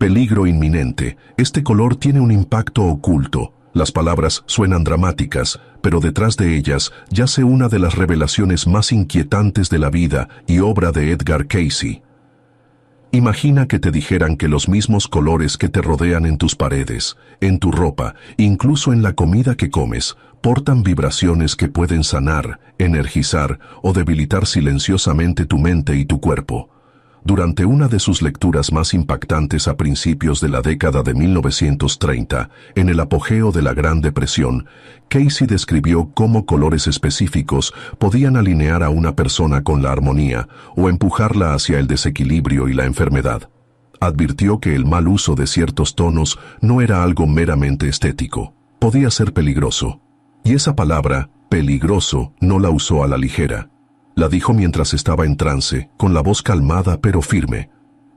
Peligro inminente. Este color tiene un impacto oculto. Las palabras suenan dramáticas, pero detrás de ellas yace una de las revelaciones más inquietantes de la vida y obra de Edgar Cayce. Imagina que te dijeran que los mismos colores que te rodean en tus paredes, en tu ropa, incluso en la comida que comes, portan vibraciones que pueden sanar, energizar o debilitar silenciosamente tu mente y tu cuerpo. Durante una de sus lecturas más impactantes a principios de la década de 1930, en el apogeo de la Gran Depresión, Cayce describió cómo colores específicos podían alinear a una persona con la armonía o empujarla hacia el desequilibrio y la enfermedad. Advirtió que el mal uso de ciertos tonos no era algo meramente estético, podía ser peligroso. Y esa palabra, peligroso, no la usó a la ligera. La dijo mientras estaba en trance, con la voz calmada pero firme.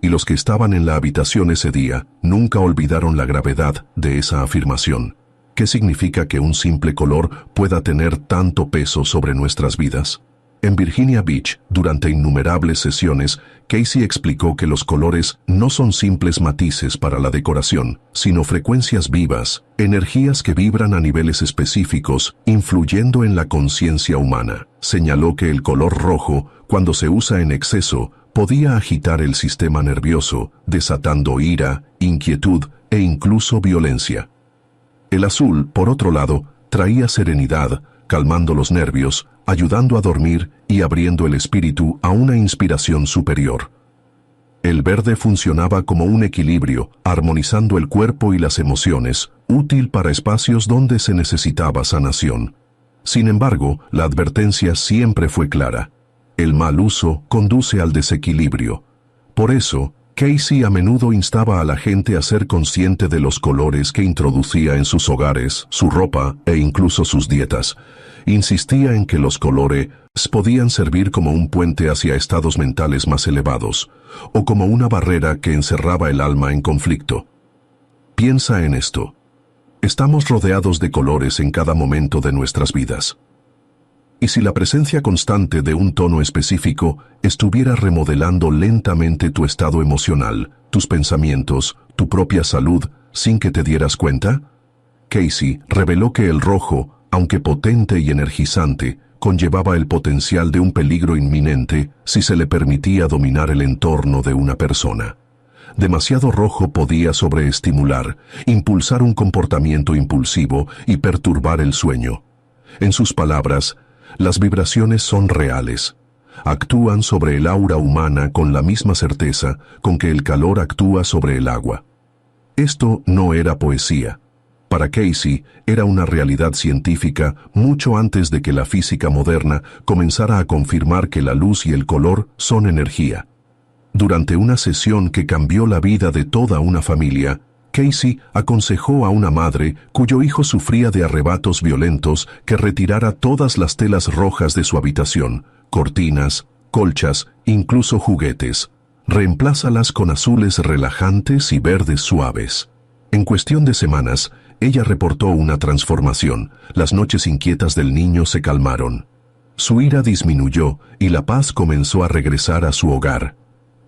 Y los que estaban en la habitación ese día nunca olvidaron la gravedad de esa afirmación. ¿Qué significa que un simple color pueda tener tanto peso sobre nuestras vidas? En Virginia Beach, durante innumerables sesiones, Cayce explicó que los colores no son simples matices para la decoración, sino frecuencias vivas, energías que vibran a niveles específicos, influyendo en la conciencia humana. Señaló que el color rojo, cuando se usa en exceso, podía agitar el sistema nervioso, desatando ira, inquietud e incluso violencia. El azul, por otro lado, traía serenidad, calmando los nervios, ayudando a dormir y abriendo el espíritu a una inspiración superior. El verde funcionaba como un equilibrio, armonizando el cuerpo y las emociones, útil para espacios donde se necesitaba sanación. Sin embargo, la advertencia siempre fue clara. El mal uso conduce al desequilibrio. Por eso, Cayce a menudo instaba a la gente a ser consciente de los colores que introducía en sus hogares, su ropa e incluso sus dietas. Insistía en que los colores podían servir como un puente hacia estados mentales más elevados, o como una barrera que encerraba el alma en conflicto. Piensa en esto. Estamos rodeados de colores en cada momento de nuestras vidas. Y si la presencia constante de un tono específico estuviera remodelando lentamente tu estado emocional, tus pensamientos, tu propia salud, sin que te dieras cuenta? Cayce reveló que el rojo, aunque potente y energizante, conllevaba el potencial de un peligro inminente si se le permitía dominar el entorno de una persona. Demasiado rojo podía sobreestimular, impulsar un comportamiento impulsivo y perturbar el sueño. En sus palabras, las vibraciones son reales. Actúan sobre el aura humana con la misma certeza con que el calor actúa sobre el agua. Esto no era poesía. Para Cayce era una realidad científica mucho antes de que la física moderna comenzara a confirmar que la luz y el color son energía. Durante una sesión que cambió la vida de toda una familia, Cayce aconsejó a una madre cuyo hijo sufría de arrebatos violentos que retirara todas las telas rojas de su habitación, cortinas, colchas, incluso juguetes. Reemplázalas con azules relajantes y verdes suaves. En cuestión de semanas, ella reportó una transformación. Las noches inquietas del niño se calmaron. Su ira disminuyó y la paz comenzó a regresar a su hogar.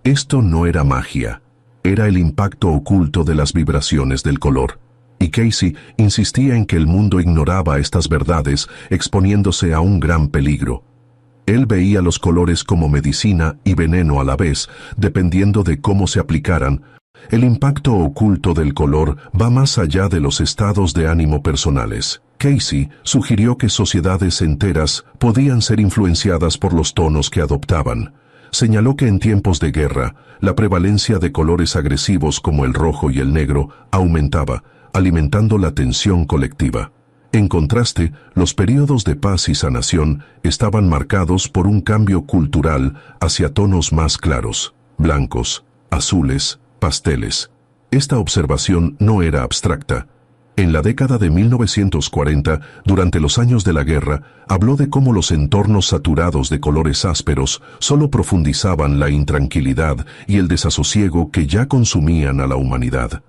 Esto no era magia. Era el impacto oculto de las vibraciones del color. Y Cayce insistía en que el mundo ignoraba estas verdades, exponiéndose a un gran peligro. Él veía los colores como medicina y veneno a la vez, dependiendo de cómo se aplicaran. El impacto oculto del color va más allá de los estados de ánimo personales. Cayce sugirió que sociedades enteras podían ser influenciadas por los tonos que adoptaban. Señaló que en tiempos de guerra, la prevalencia de colores agresivos como el rojo y el negro aumentaba, alimentando la tensión colectiva. En contraste, los períodos de paz y sanación estaban marcados por un cambio cultural hacia tonos más claros, blancos, azules, pasteles. Esta observación no era abstracta. En la década de 1940, durante los años de la guerra, habló de cómo los entornos saturados de colores ásperos solo profundizaban la intranquilidad y el desasosiego que ya consumían a la humanidad.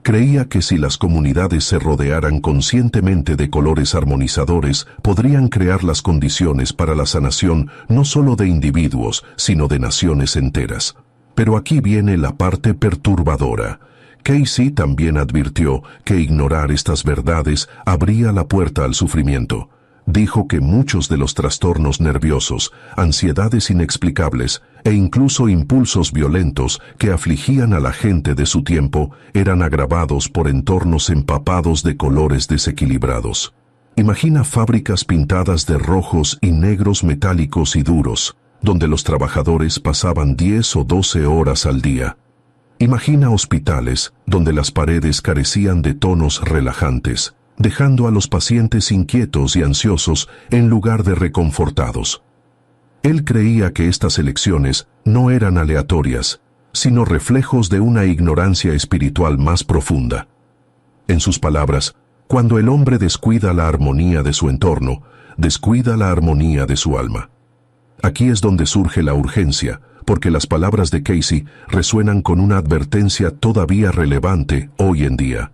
Creía que si las comunidades se rodearan conscientemente de colores armonizadores, podrían crear las condiciones para la sanación no solo de individuos, sino de naciones enteras. Pero aquí viene la parte perturbadora. Casey también advirtió que ignorar estas verdades abría la puerta al sufrimiento. Dijo que muchos de los trastornos nerviosos, ansiedades inexplicables e incluso impulsos violentos que afligían a la gente de su tiempo eran agravados por entornos empapados de colores desequilibrados. Imagina fábricas pintadas de rojos y negros metálicos y duros, donde los trabajadores pasaban 10 o 12 horas al día. Imagina hospitales donde las paredes carecían de tonos relajantes, dejando a los pacientes inquietos y ansiosos en lugar de reconfortados. Él creía que estas elecciones no eran aleatorias, sino reflejos de una ignorancia espiritual más profunda. En sus palabras, cuando el hombre descuida la armonía de su entorno, descuida la armonía de su alma. Aquí es donde surge la urgencia, porque las palabras de Casey resuenan con una advertencia todavía relevante hoy en día.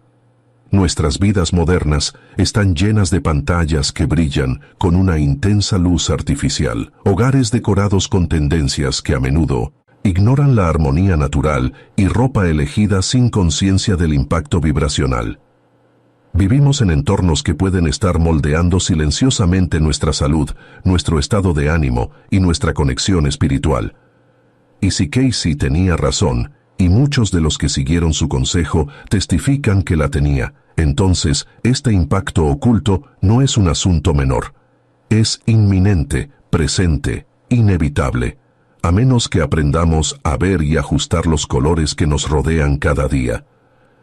Nuestras vidas modernas están llenas de pantallas que brillan con una intensa luz artificial, hogares decorados con tendencias que a menudo ignoran la armonía natural y ropa elegida sin conciencia del impacto vibracional. Vivimos en entornos que pueden estar moldeando silenciosamente nuestra salud, nuestro estado de ánimo y nuestra conexión espiritual. Y si Casey tenía razón, y muchos de los que siguieron su consejo testifican que la tenía, entonces este impacto oculto no es un asunto menor. Es inminente, presente, inevitable, a menos que aprendamos a ver y ajustar los colores que nos rodean cada día.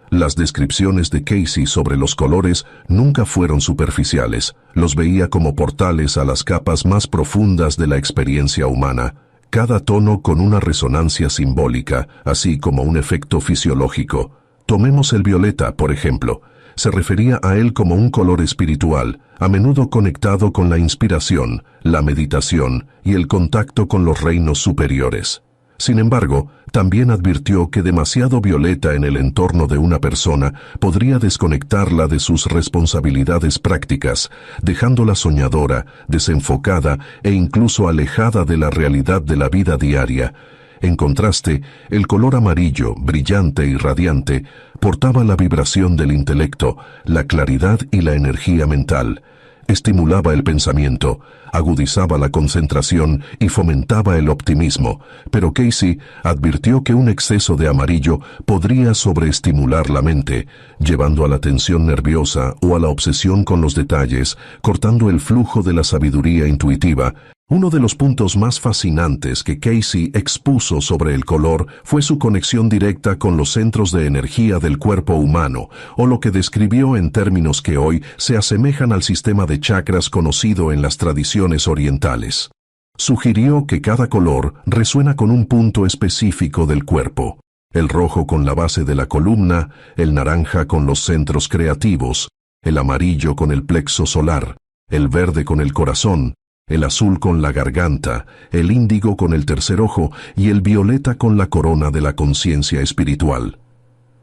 Las descripciones de Casey sobre los colores nunca fueron superficiales, los veía como portales a las capas más profundas de la experiencia humana, cada tono con una resonancia simbólica, así como un efecto fisiológico. Tomemos el violeta, por ejemplo. Se refería a él como un color espiritual, a menudo conectado con la inspiración, la meditación y el contacto con los reinos superiores. Sin embargo, también advirtió que demasiado violeta en el entorno de una persona podría desconectarla de sus responsabilidades prácticas, dejándola soñadora, desenfocada e incluso alejada de la realidad de la vida diaria. En contraste, el color amarillo, brillante y radiante, portaba la vibración del intelecto, la claridad y la energía mental. Estimulaba el pensamiento, agudizaba la concentración y fomentaba el optimismo, pero Casey advirtió que un exceso de amarillo podría sobreestimular la mente, llevando a la tensión nerviosa o a la obsesión con los detalles, cortando el flujo de la sabiduría intuitiva. Uno de los puntos más fascinantes que Casey expuso sobre el color fue su conexión directa con los centros de energía del cuerpo humano, o lo que describió en términos que hoy se asemejan al sistema de chakras conocido en las tradiciones orientales. Sugirió que cada color resuena con un punto específico del cuerpo: el rojo con la base de la columna, el naranja con los centros creativos, el amarillo con el plexo solar, el verde con el corazón, el azul con la garganta, el índigo con el tercer ojo y el violeta con la corona de la conciencia espiritual.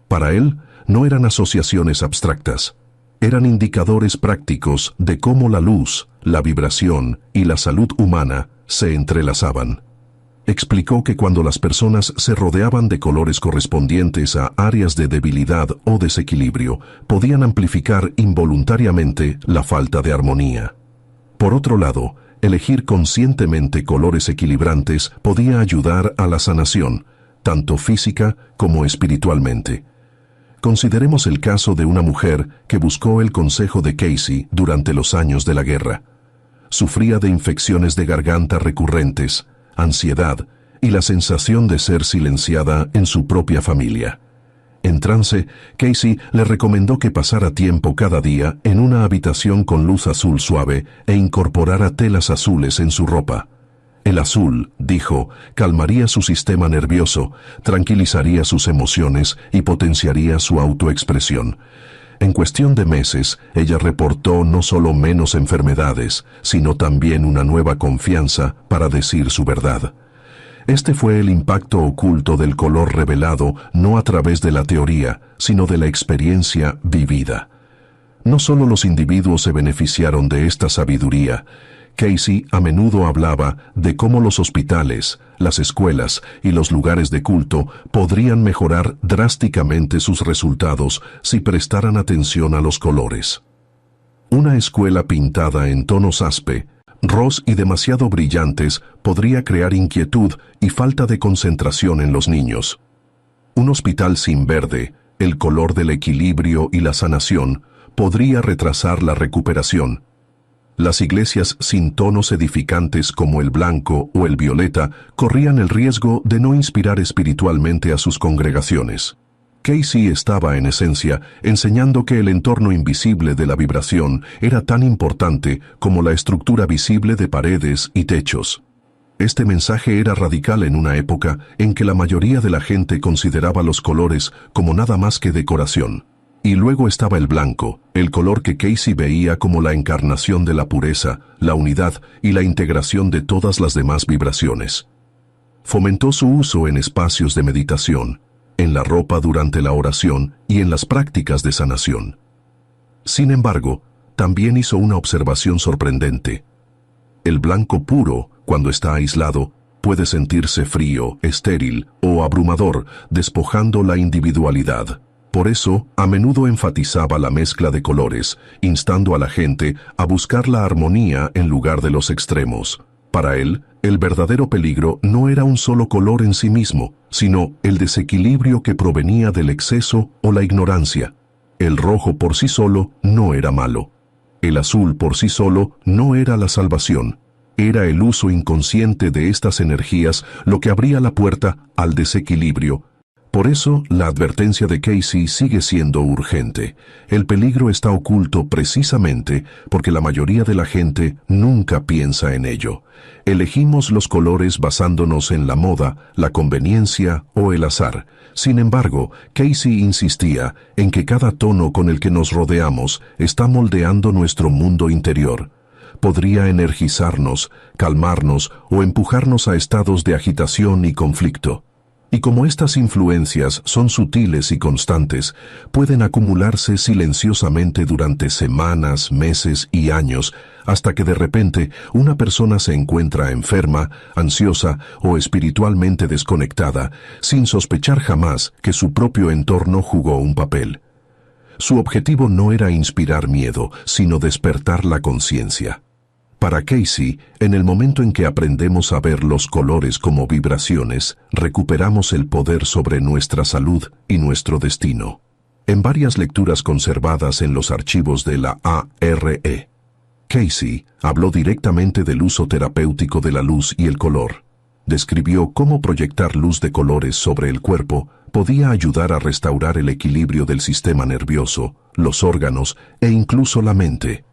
Para él, no eran asociaciones abstractas, eran indicadores prácticos de cómo la luz, la vibración y la salud humana se entrelazaban. Explicó que cuando las personas se rodeaban de colores correspondientes a áreas de debilidad o desequilibrio, podían amplificar involuntariamente la falta de armonía. Por otro lado, elegir conscientemente colores equilibrantes podía ayudar a la sanación, tanto física como espiritualmente. Consideremos el caso de una mujer que buscó el consejo de Casey durante los años de la guerra. Sufría de infecciones de garganta recurrentes, ansiedad y la sensación de ser silenciada en su propia familia. En trance, Casey le recomendó que pasara tiempo cada día en una habitación con luz azul suave e incorporara telas azules en su ropa. El azul, dijo, calmaría su sistema nervioso, tranquilizaría sus emociones y potenciaría su autoexpresión. En cuestión de meses, ella reportó no solo menos enfermedades, sino también una nueva confianza para decir su verdad. Este fue el impacto oculto del color revelado no a través de la teoría, sino de la experiencia vivida. No solo los individuos se beneficiaron de esta sabiduría, Casey a menudo hablaba de cómo los hospitales, las escuelas y los lugares de culto podrían mejorar drásticamente sus resultados si prestaran atención a los colores. Una escuela pintada en tonos aspe, ros y demasiado brillantes podría crear inquietud y falta de concentración en los niños. Un hospital sin verde, el color del equilibrio y la sanación, podría retrasar la recuperación. Las iglesias sin tonos edificantes como el blanco o el violeta corrían el riesgo de no inspirar espiritualmente a sus congregaciones. Casey estaba, en esencia, enseñando que el entorno invisible de la vibración era tan importante como la estructura visible de paredes y techos. Este mensaje era radical en una época en que la mayoría de la gente consideraba los colores como nada más que decoración. Y luego estaba el blanco, el color que Casey veía como la encarnación de la pureza, la unidad y la integración de todas las demás vibraciones. Fomentó su uso en espacios de meditación, en la ropa durante la oración y en las prácticas de sanación. Sin embargo, también hizo una observación sorprendente. El blanco puro, cuando está aislado, puede sentirse frío, estéril o abrumador, despojando la individualidad. Por eso, a menudo enfatizaba la mezcla de colores, instando a la gente a buscar la armonía en lugar de los extremos. Para él, el verdadero peligro no era un solo color en sí mismo, sino el desequilibrio que provenía del exceso o la ignorancia. El rojo por sí solo no era malo. El azul por sí solo no era la salvación. Era el uso inconsciente de estas energías lo que abría la puerta al desequilibrio. Por eso, la advertencia de Casey sigue siendo urgente. El peligro está oculto precisamente porque la mayoría de la gente nunca piensa en ello. Elegimos los colores basándonos en la moda, la conveniencia o el azar. Sin embargo, Casey insistía en que cada tono con el que nos rodeamos está moldeando nuestro mundo interior. Podría energizarnos, calmarnos o empujarnos a estados de agitación y conflicto. Y como estas influencias son sutiles y constantes, pueden acumularse silenciosamente durante semanas, meses y años, hasta que de repente una persona se encuentra enferma, ansiosa o espiritualmente desconectada, sin sospechar jamás que su propio entorno jugó un papel. Su objetivo no era inspirar miedo, sino despertar la conciencia. Para Casey, en el momento en que aprendemos a ver los colores como vibraciones, recuperamos el poder sobre nuestra salud y nuestro destino. En varias lecturas conservadas en los archivos de la ARE, Casey habló directamente del uso terapéutico de la luz y el color. Describió cómo proyectar luz de colores sobre el cuerpo podía ayudar a restaurar el equilibrio del sistema nervioso, los órganos e incluso la mente.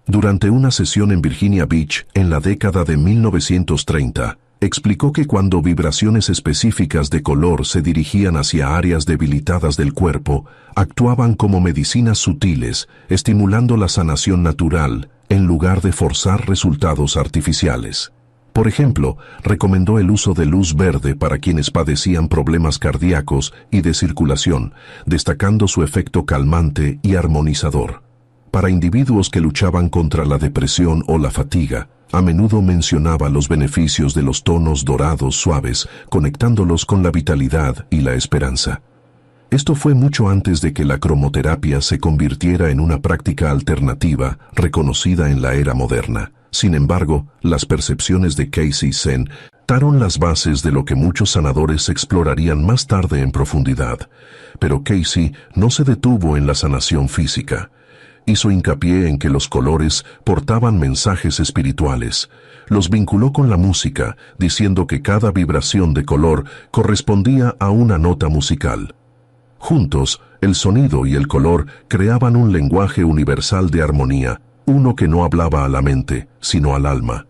Durante una sesión en Virginia Beach en la década de 1930, explicó que cuando vibraciones específicas de color se dirigían hacia áreas debilitadas del cuerpo, actuaban como medicinas sutiles, estimulando la sanación natural, en lugar de forzar resultados artificiales. Por ejemplo, recomendó el uso de luz verde para quienes padecían problemas cardíacos y de circulación, destacando su efecto calmante y armonizador. Para individuos que luchaban contra la depresión o la fatiga, a menudo mencionaba los beneficios de los tonos dorados suaves, conectándolos con la vitalidad y la esperanza. Esto fue mucho antes de que la cromoterapia se convirtiera en una práctica alternativa reconocida en la era moderna. Sin embargo, las percepciones de Casey sentaron las bases de lo que muchos sanadores explorarían más tarde en profundidad. Pero Casey no se detuvo en la sanación física. Hizo hincapié en que los colores portaban mensajes espirituales. Los vinculó con la música, diciendo que cada vibración de color correspondía a una nota musical. Juntos, el sonido y el color creaban un lenguaje universal de armonía, uno que no hablaba a la mente, sino al alma.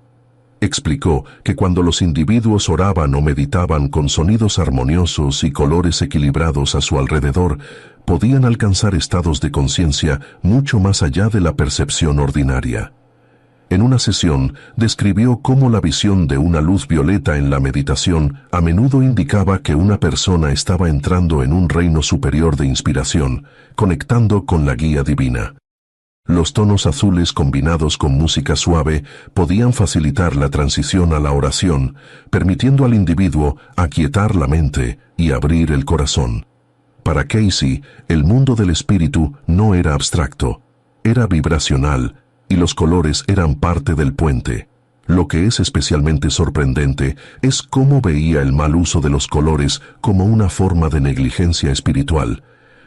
Explicó que cuando los individuos oraban o meditaban con sonidos armoniosos y colores equilibrados a su alrededor, podían alcanzar estados de conciencia mucho más allá de la percepción ordinaria. En una sesión, describió cómo la visión de una luz violeta en la meditación a menudo indicaba que una persona estaba entrando en un reino superior de inspiración, conectando con la guía divina. Los tonos azules combinados con música suave podían facilitar la transición a la oración, permitiendo al individuo aquietar la mente y abrir el corazón. Para Cayce, el mundo del espíritu no era abstracto, era vibracional, y los colores eran parte del puente. Lo que es especialmente sorprendente es cómo veía el mal uso de los colores como una forma de negligencia espiritual.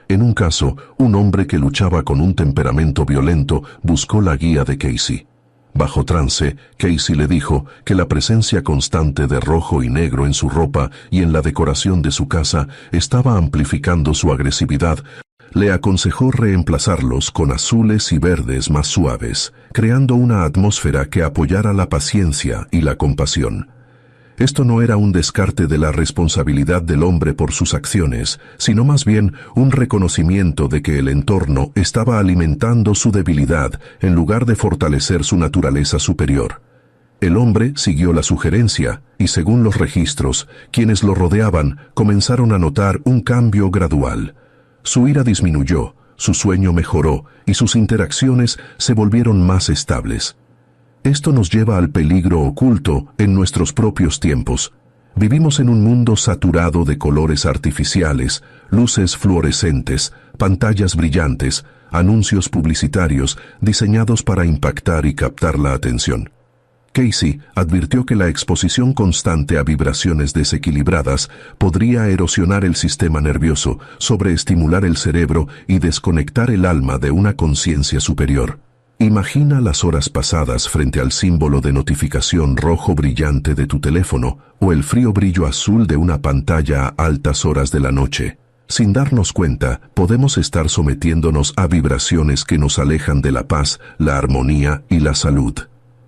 En un caso, un hombre que luchaba con un temperamento violento buscó la guía de Cayce. Bajo trance, Cayce le dijo que la presencia constante de rojo y negro en su ropa y en la decoración de su casa estaba amplificando su agresividad. Le aconsejó reemplazarlos con azules y verdes más suaves, creando una atmósfera que apoyara la paciencia y la compasión. Esto no era un descarte de la responsabilidad del hombre por sus acciones, sino más bien un reconocimiento de que el entorno estaba alimentando su debilidad en lugar de fortalecer su naturaleza superior. El hombre siguió la sugerencia, y según los registros, quienes lo rodeaban comenzaron a notar un cambio gradual. Su ira disminuyó, su sueño mejoró, y sus interacciones se volvieron más estables. Esto nos lleva al peligro oculto en nuestros propios tiempos. Vivimos en un mundo saturado de colores artificiales, luces fluorescentes, pantallas brillantes, anuncios publicitarios diseñados para impactar y captar la atención. Cayce advirtió que la exposición constante a vibraciones desequilibradas podría erosionar el sistema nervioso, sobreestimular el cerebro y desconectar el alma de una conciencia superior. Imagina las horas pasadas frente al símbolo de notificación rojo brillante de tu teléfono o el frío brillo azul de una pantalla a altas horas de la noche. Sin darnos cuenta, podemos estar sometiéndonos a vibraciones que nos alejan de la paz, la armonía y la salud.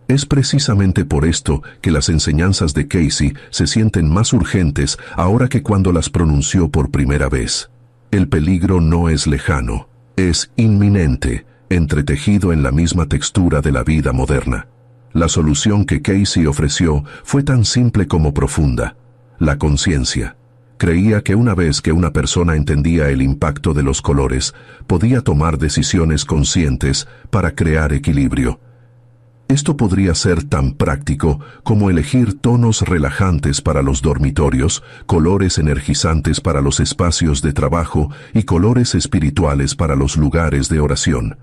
Es precisamente por esto que las enseñanzas de Cayce se sienten más urgentes ahora que cuando las pronunció por primera vez. El peligro no es lejano, es inminente, entretejido en la misma textura de la vida moderna. La solución que Cayce ofreció fue tan simple como profunda: la conciencia. Creía que una vez que una persona entendía el impacto de los colores, podía tomar decisiones conscientes para crear equilibrio. Esto podría ser tan práctico como elegir tonos relajantes para los dormitorios, colores energizantes para los espacios de trabajo y colores espirituales para los lugares de oración.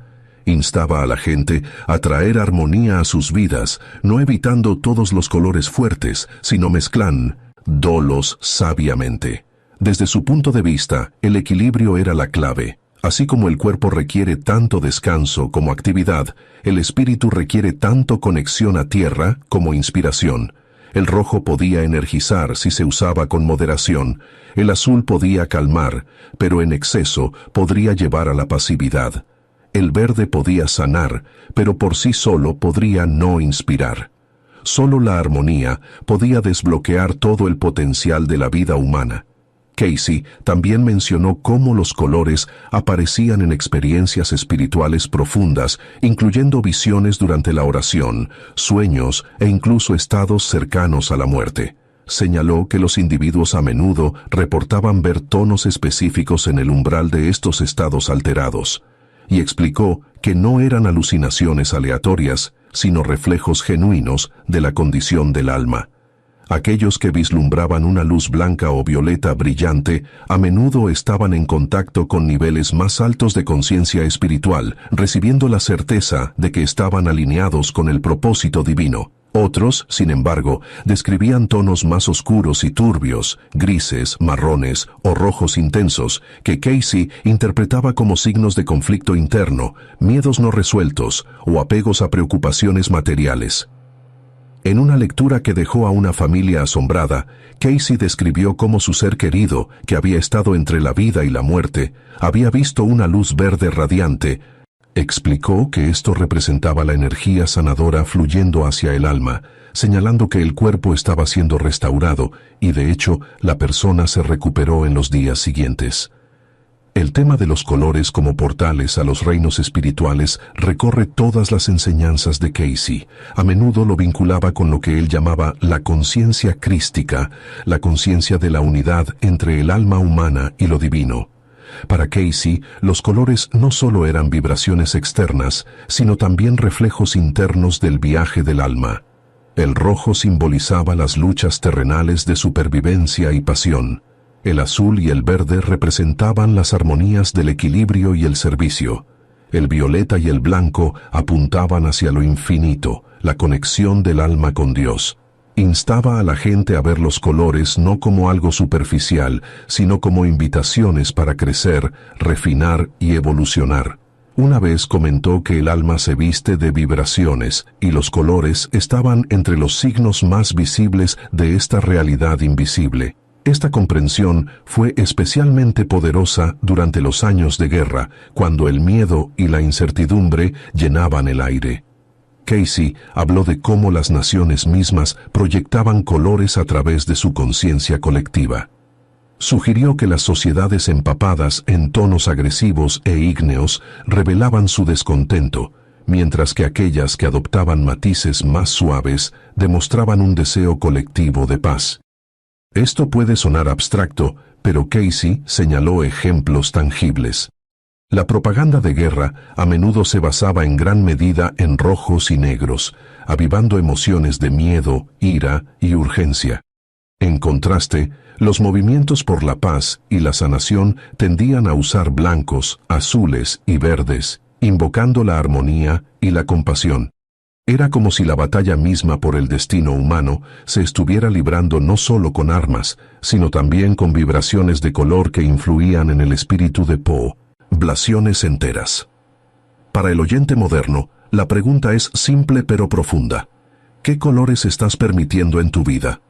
Instaba a la gente a traer armonía a sus vidas, no evitando todos los colores fuertes, sino mezclándolos sabiamente. Desde su punto de vista, el equilibrio era la clave. Así como el cuerpo requiere tanto descanso como actividad, el espíritu requiere tanto conexión a tierra como inspiración. El rojo podía energizar si se usaba con moderación, el azul podía calmar, pero en exceso podría llevar a la pasividad. El verde podía sanar, pero por sí solo podría no inspirar. Solo la armonía podía desbloquear todo el potencial de la vida humana. Cayce también mencionó cómo los colores aparecían en experiencias espirituales profundas, incluyendo visiones durante la oración, sueños e incluso estados cercanos a la muerte. Señaló que los individuos a menudo reportaban ver tonos específicos en el umbral de estos estados alterados, y explicó que no eran alucinaciones aleatorias, sino reflejos genuinos de la condición del alma. Aquellos que vislumbraban una luz blanca o violeta brillante a menudo estaban en contacto con niveles más altos de conciencia espiritual, recibiendo la certeza de que estaban alineados con el propósito divino. Otros, sin embargo, describían tonos más oscuros y turbios, grises, marrones o rojos intensos, que Cayce interpretaba como signos de conflicto interno, miedos no resueltos o apegos a preocupaciones materiales. En una lectura que dejó a una familia asombrada, Cayce describió cómo su ser querido, que había estado entre la vida y la muerte, había visto una luz verde radiante. Explicó que esto representaba la energía sanadora fluyendo hacia el alma, señalando que el cuerpo estaba siendo restaurado y de hecho la persona se recuperó en los días siguientes. El tema de los colores como portales a los reinos espirituales recorre todas las enseñanzas de Cayce. A menudo lo vinculaba con lo que él llamaba la conciencia crística, la conciencia de la unidad entre el alma humana y lo divino. Para Casey, los colores no solo eran vibraciones externas, sino también reflejos internos del viaje del alma. El rojo simbolizaba las luchas terrenales de supervivencia y pasión. El azul y el verde representaban las armonías del equilibrio y el servicio. El violeta y el blanco apuntaban hacia lo infinito, la conexión del alma con Dios. Instaba a la gente a ver los colores no como algo superficial, sino como invitaciones para crecer, refinar y evolucionar. Una vez comentó que el alma se viste de vibraciones y los colores estaban entre los signos más visibles de esta realidad invisible. Esta comprensión fue especialmente poderosa durante los años de guerra, cuando el miedo y la incertidumbre llenaban el aire. Casey habló de cómo las naciones mismas proyectaban colores a través de su conciencia colectiva. Sugirió que las sociedades empapadas en tonos agresivos e ígneos revelaban su descontento, mientras que aquellas que adoptaban matices más suaves demostraban un deseo colectivo de paz. Esto puede sonar abstracto, pero Casey señaló ejemplos tangibles. La propaganda de guerra a menudo se basaba en gran medida en rojos y negros, avivando emociones de miedo, ira y urgencia. En contraste, los movimientos por la paz y la sanación tendían a usar blancos, azules y verdes, invocando la armonía y la compasión. Era como si la batalla misma por el destino humano se estuviera librando no solo con armas, sino también con vibraciones de color que influían en el espíritu de Poe, blasiones enteras. Para el oyente moderno, la pregunta es simple pero profunda. ¿Qué colores estás permitiendo en tu vida?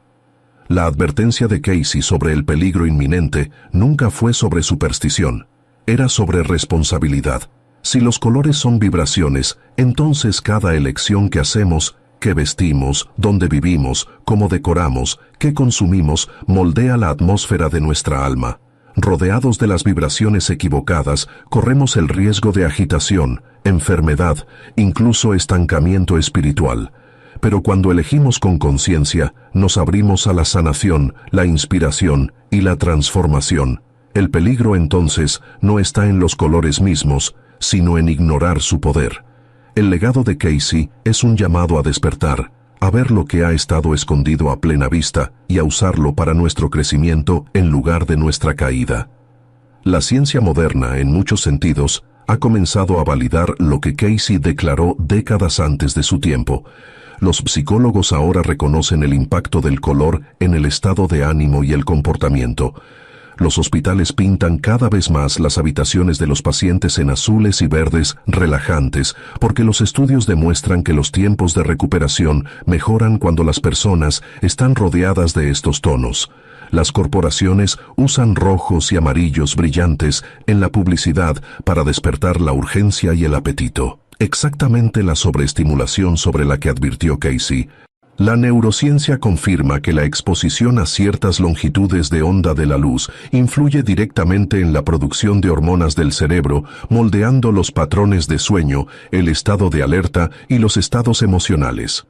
La advertencia de Casey sobre el peligro inminente nunca fue sobre superstición, era sobre responsabilidad. Si los colores son vibraciones, entonces cada elección que hacemos, qué vestimos, dónde vivimos, cómo decoramos, qué consumimos, moldea la atmósfera de nuestra alma. Rodeados de las vibraciones equivocadas, corremos el riesgo de agitación, enfermedad, incluso estancamiento espiritual. Pero cuando elegimos con conciencia, nos abrimos a la sanación, la inspiración y la transformación. El peligro entonces no está en los colores mismos, sino en ignorar su poder. El legado de Casey es un llamado a despertar, a ver lo que ha estado escondido a plena vista y a usarlo para nuestro crecimiento en lugar de nuestra caída. La ciencia moderna, en muchos sentidos, ha comenzado a validar lo que Casey declaró décadas antes de su tiempo. Los psicólogos ahora reconocen el impacto del color en el estado de ánimo y el comportamiento. Los hospitales pintan cada vez más las habitaciones de los pacientes en azules y verdes relajantes, porque los estudios demuestran que los tiempos de recuperación mejoran cuando las personas están rodeadas de estos tonos. Las corporaciones usan rojos y amarillos brillantes en la publicidad para despertar la urgencia y el apetito. Exactamente la sobreestimulación sobre la que advirtió Casey. La neurociencia confirma que la exposición a ciertas longitudes de onda de la luz influye directamente en la producción de hormonas del cerebro, moldeando los patrones de sueño, el estado de alerta y los estados emocionales.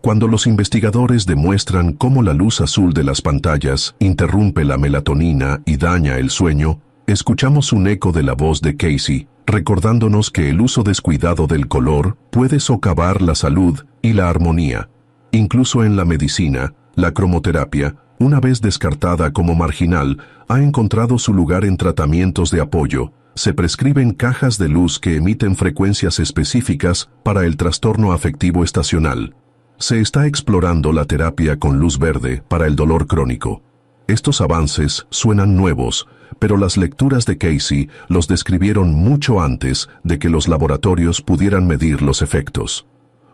Cuando los investigadores demuestran cómo la luz azul de las pantallas interrumpe la melatonina y daña el sueño, escuchamos un eco de la voz de Casey, recordándonos que el uso descuidado del color puede socavar la salud y la armonía. Incluso en la medicina, la cromoterapia, una vez descartada como marginal, ha encontrado su lugar en tratamientos de apoyo. Se prescriben cajas de luz que emiten frecuencias específicas para el trastorno afectivo estacional. Se está explorando la terapia con luz verde para el dolor crónico. Estos avances suenan nuevos, pero las lecturas de Casey los describieron mucho antes de que los laboratorios pudieran medir los efectos.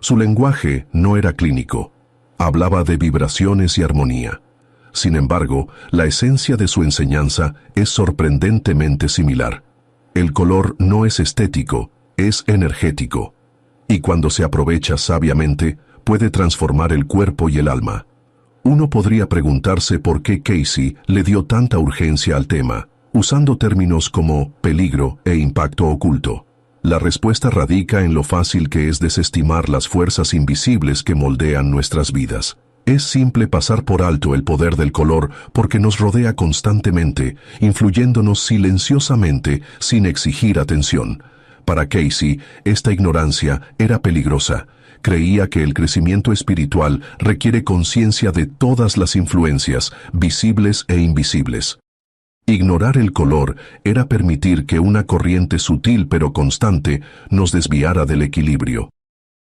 Su lenguaje no era clínico. Hablaba de vibraciones y armonía. Sin embargo, la esencia de su enseñanza es sorprendentemente similar. El color no es estético, es energético. Y cuando se aprovecha sabiamente, puede transformar el cuerpo y el alma. Uno podría preguntarse por qué Casey le dio tanta urgencia al tema, usando términos como peligro e impacto oculto. La respuesta radica en lo fácil que es desestimar las fuerzas invisibles que moldean nuestras vidas. Es simple pasar por alto el poder del color porque nos rodea constantemente, influyéndonos silenciosamente sin exigir atención. Para Casey, esta ignorancia era peligrosa. Creía que el crecimiento espiritual requiere conciencia de todas las influencias, visibles e invisibles. Ignorar el color era permitir que una corriente sutil pero constante nos desviara del equilibrio.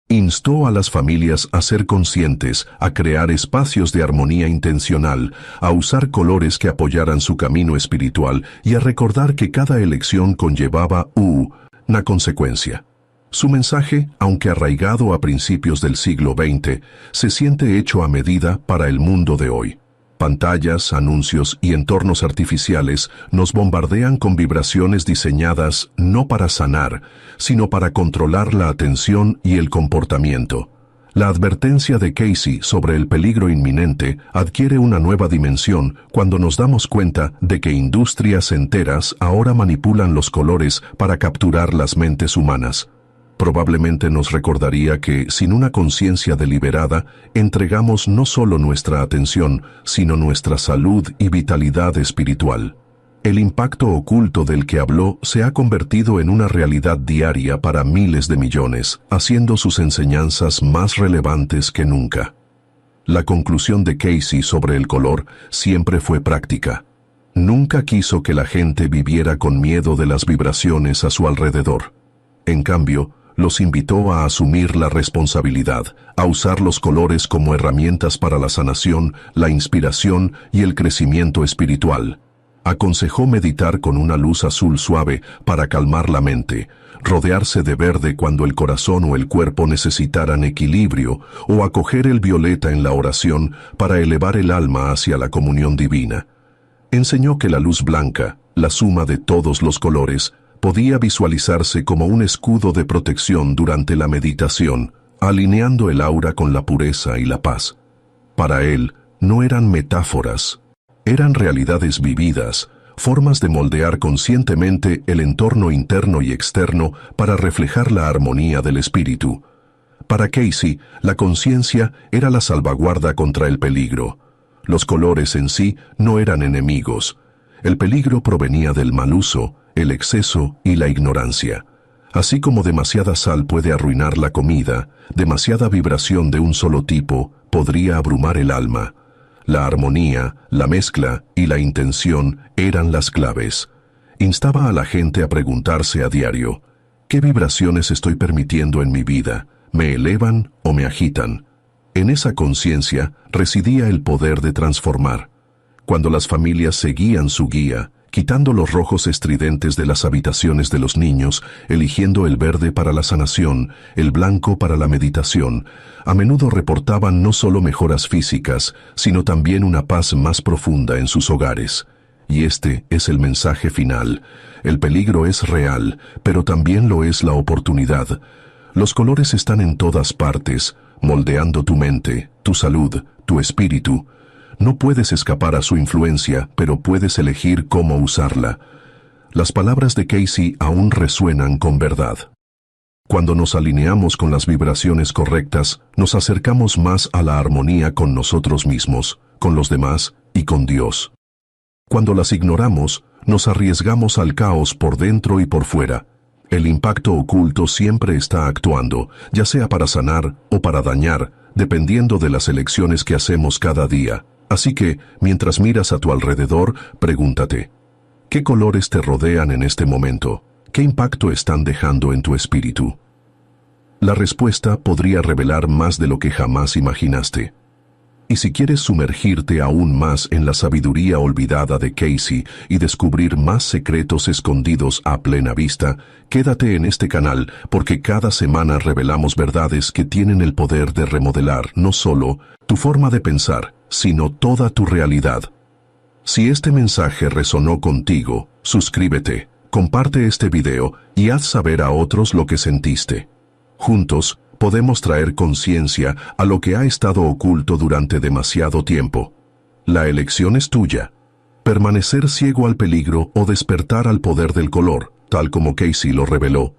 Instó a las familias a ser conscientes, a crear espacios de armonía intencional, a usar colores que apoyaran su camino espiritual y a recordar que cada elección conllevaba una consecuencia. Su mensaje, aunque arraigado a principios del siglo XX, se siente hecho a medida para el mundo de hoy. Pantallas, anuncios y entornos artificiales nos bombardean con vibraciones diseñadas no para sanar, sino para controlar la atención y el comportamiento. La advertencia de Casey sobre el peligro inminente adquiere una nueva dimensión cuando nos damos cuenta de que industrias enteras ahora manipulan los colores para capturar las mentes humanas. Probablemente nos recordaría que, sin una conciencia deliberada, entregamos no solo nuestra atención, sino nuestra salud y vitalidad espiritual. El impacto oculto del que habló se ha convertido en una realidad diaria para miles de millones, haciendo sus enseñanzas más relevantes que nunca. La conclusión de Casey sobre el color siempre fue práctica. Nunca quiso que la gente viviera con miedo de las vibraciones a su alrededor. En cambio, los invitó a asumir la responsabilidad, a usar los colores como herramientas para la sanación, la inspiración y el crecimiento espiritual. Aconsejó meditar con una luz azul suave para calmar la mente, rodearse de verde cuando el corazón o el cuerpo necesitaran equilibrio, o acoger el violeta en la oración para elevar el alma hacia la comunión divina. Enseñó que la luz blanca, la suma de todos los colores, podía visualizarse como un escudo de protección durante la meditación, alineando el aura con la pureza y la paz. Para él, no eran metáforas, eran realidades vividas, formas de moldear conscientemente el entorno interno y externo para reflejar la armonía del espíritu. Para Casey, la conciencia era la salvaguarda contra el peligro. Los colores en sí no eran enemigos. El peligro provenía del mal uso, el exceso y la ignorancia. Así como demasiada sal puede arruinar la comida, demasiada vibración de un solo tipo podría abrumar el alma. La armonía, la mezcla y la intención eran las claves. Instaba a la gente a preguntarse a diario, ¿qué vibraciones estoy permitiendo en mi vida? ¿Me elevan o me agitan? En esa conciencia residía el poder de transformar. Cuando las familias seguían su guía, quitando los rojos estridentes de las habitaciones de los niños, eligiendo el verde para la sanación, el blanco para la meditación, a menudo reportaban no solo mejoras físicas, sino también una paz más profunda en sus hogares. Y este es el mensaje final. El peligro es real, pero también lo es la oportunidad. Los colores están en todas partes, moldeando tu mente, tu salud, tu espíritu. No puedes escapar a su influencia, pero puedes elegir cómo usarla. Las palabras de Casey aún resuenan con verdad. Cuando nos alineamos con las vibraciones correctas, nos acercamos más a la armonía con nosotros mismos, con los demás y con Dios. Cuando las ignoramos, nos arriesgamos al caos por dentro y por fuera. El impacto oculto siempre está actuando, ya sea para sanar o para dañar, dependiendo de las elecciones que hacemos cada día. Así que, mientras miras a tu alrededor, pregúntate, ¿qué colores te rodean en este momento? ¿Qué impacto están dejando en tu espíritu? La respuesta podría revelar más de lo que jamás imaginaste. Y si quieres sumergirte aún más en la sabiduría olvidada de Casey y descubrir más secretos escondidos a plena vista, quédate en este canal porque cada semana revelamos verdades que tienen el poder de remodelar no solo tu forma de pensar, sino toda tu realidad. Si este mensaje resonó contigo, suscríbete, comparte este video y haz saber a otros lo que sentiste. Juntos, podemos traer conciencia a lo que ha estado oculto durante demasiado tiempo. La elección es tuya. Permanecer ciego al peligro o despertar al poder del color, tal como Casey lo reveló.